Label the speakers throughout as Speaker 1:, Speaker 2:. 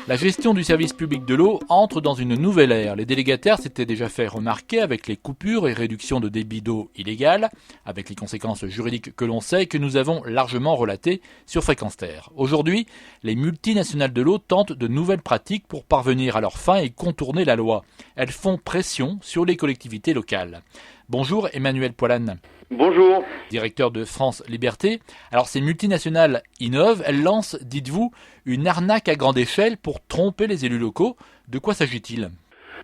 Speaker 1: La gestion du service public de l'eau entre dans une nouvelle ère. Les délégataires s'étaient déjà fait remarquer avec les coupures et réductions de débit d'eau illégales, avec les conséquences juridiques que l'on sait et que nous avons largement relatées sur Fréquence Terre. Aujourd'hui, les multinationales de l'eau tentent de nouvelles pratiques pour parvenir à leurs fins et contourner la loi. Elles font pression sur les collectivités locales. Bonjour Emmanuel Poilane.
Speaker 2: Bonjour.
Speaker 1: Directeur de France Liberté. Alors ces multinationales innovent, elles lancent, dites-vous, une arnaque à grande échelle pour tromper les élus locaux. De quoi s'agit-il ?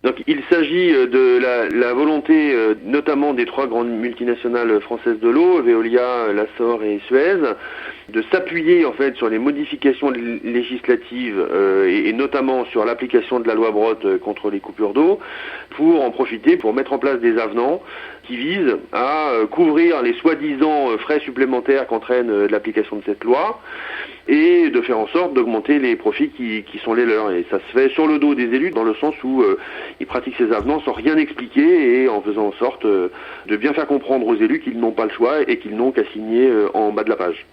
Speaker 2: Donc il s'agit de la volonté notamment des trois grandes multinationales françaises de l'eau, Veolia, Lassor et Suez, de s'appuyer en fait sur les modifications législatives et notamment sur l'application de la loi Brottes contre les coupures d'eau pour en profiter pour mettre en place des avenants qui visent à couvrir les soi-disant frais supplémentaires qu'entraîne l'application de cette loi et de faire en sorte d'augmenter les profits qui sont les leurs. Et ça se fait sur le dos des élus dans le sens où ils pratiquent ces avenants sans rien expliquer et en faisant en sorte de bien faire comprendre aux élus qu'ils n'ont pas le choix et qu'ils n'ont qu'à signer en bas de la page.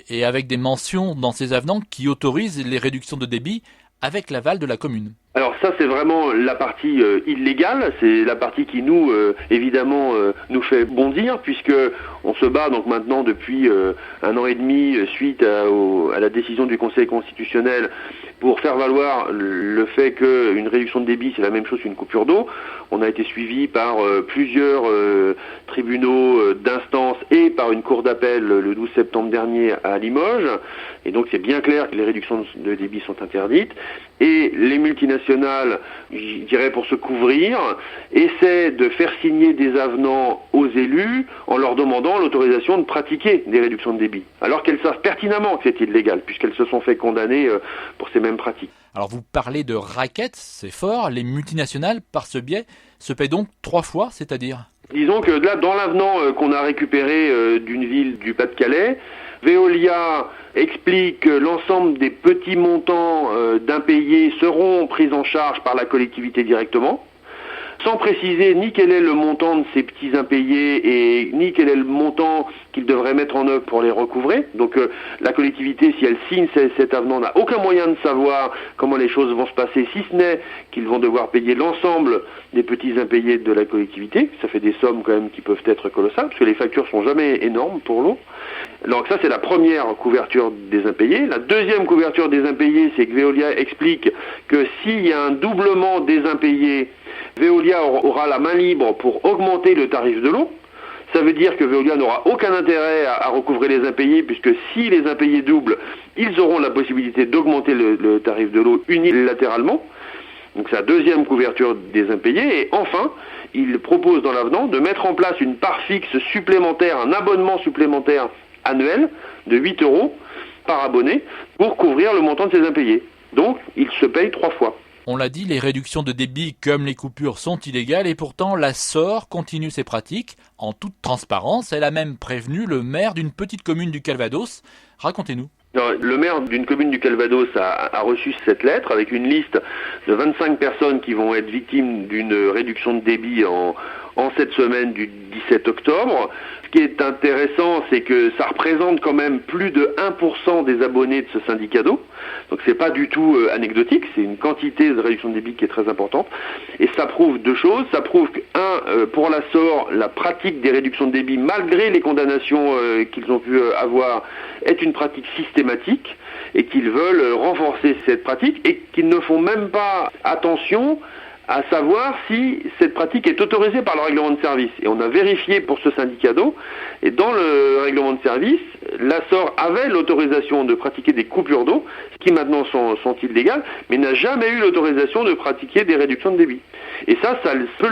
Speaker 1: Et avec des mentions dans ces avenants qui autorisent les réductions de débit avec l'aval de la commune.
Speaker 2: Alors ça c'est vraiment la partie illégale, c'est la partie qui nous évidemment nous fait bondir puisque on se bat donc maintenant depuis 1 an et demi suite à la décision du Conseil constitutionnel pour faire valoir le fait qu'une réduction de débit c'est la même chose qu'une coupure d'eau. On a été suivi par plusieurs tribunaux d'instance et par une cour d'appel le 12 septembre dernier à Limoges et donc c'est bien clair que les réductions de débit sont interdites et les multinationales, je dirais pour se couvrir, essaient de faire signer des avenants aux élus en leur demandant l'autorisation de pratiquer des réductions de débit, alors qu'elles savent pertinemment que c'est illégal, puisqu'elles se sont fait condamner pour ces mêmes pratiques.
Speaker 1: Alors vous parlez de raquettes, c'est fort, les multinationales, par ce biais, se paient donc 3 fois, c'est-à-dire ?
Speaker 2: Disons que là, dans l'avenant qu'on a récupéré d'une ville du Pas-de-Calais, Veolia explique que l'ensemble des petits montants d'impayés seront pris en charge par la collectivité directement, sans préciser ni quel est le montant de ces petits impayés et ni quel est le montant qu'il devrait mettre en œuvre pour les recouvrer. Donc la collectivité, si elle signe cet avenant, n'a aucun moyen de savoir comment les choses vont se passer, si ce n'est qu'ils vont devoir payer l'ensemble des petits impayés de la collectivité. Ça fait des sommes quand même qui peuvent être colossales, parce que les factures sont jamais énormes pour l'eau. Donc ça c'est la première couverture des impayés. La deuxième couverture des impayés, c'est que Veolia explique que s'il y a un doublement des impayés, Veolia aura la main libre pour augmenter le tarif de l'eau. Ça veut dire que Veolia n'aura aucun intérêt à recouvrer les impayés, puisque si les impayés doublent, ils auront la possibilité d'augmenter le tarif de l'eau unilatéralement. Donc c'est la deuxième couverture des impayés. Et enfin, il propose dans l'avenant de mettre en place une part fixe supplémentaire, un abonnement supplémentaire annuel de 8 € par abonné pour couvrir le montant de ces impayés. Donc, il se paye 3 fois.
Speaker 1: On l'a dit, les réductions de débit comme les coupures sont illégales et pourtant la SOR continue ses pratiques en toute transparence. Elle a même prévenu le maire d'une petite commune du Calvados. Racontez-nous.
Speaker 2: Le maire d'une commune du Calvados a reçu cette lettre avec une liste de 25 personnes qui vont être victimes d'une réduction de débit en cette semaine du 17 octobre. Ce qui est intéressant, c'est que ça représente quand même plus de 1% des abonnés de ce syndicat d'eau. Donc c'est pas du tout anecdotique, c'est une quantité de réduction de débit qui est très importante. Et ça prouve 2 choses. Ça prouve que, pour la SOR, la pratique des réductions de débit, malgré les condamnations qu'ils ont pu avoir, est une pratique systématique et qu'ils veulent renforcer cette pratique et qu'ils ne font même pas attention à savoir si cette pratique est autorisée par le règlement de service. Et on a vérifié pour ce syndicat d'eau, et dans le règlement de service, l'Assor avait l'autorisation de pratiquer des coupures d'eau, qui maintenant sont illégales, mais n'a jamais eu l'autorisation de pratiquer des réductions de débit. Et ça peut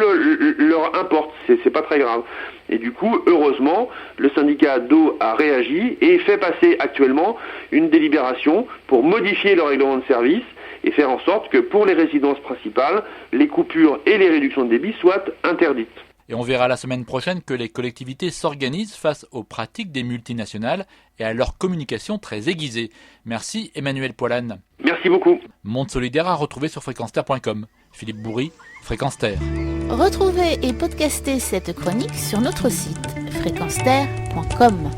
Speaker 2: leur importe, c'est pas très grave. Et du coup, heureusement, le syndicat d'eau a réagi et fait passer actuellement une délibération pour modifier le règlement de service et faire en sorte que pour les résidences principales, les coupures et les réductions de débit soient interdites.
Speaker 1: Et on verra la semaine prochaine que les collectivités s'organisent face aux pratiques des multinationales et à leur communication très aiguisée. Merci Emmanuel Poilane.
Speaker 2: Merci beaucoup.
Speaker 3: Monde solidaire à retrouver sur fréquenceterre.com. Philippe Bourry, Fréquence Terre.
Speaker 4: Retrouvez et podcastez cette chronique sur notre site fréquenceterre.com.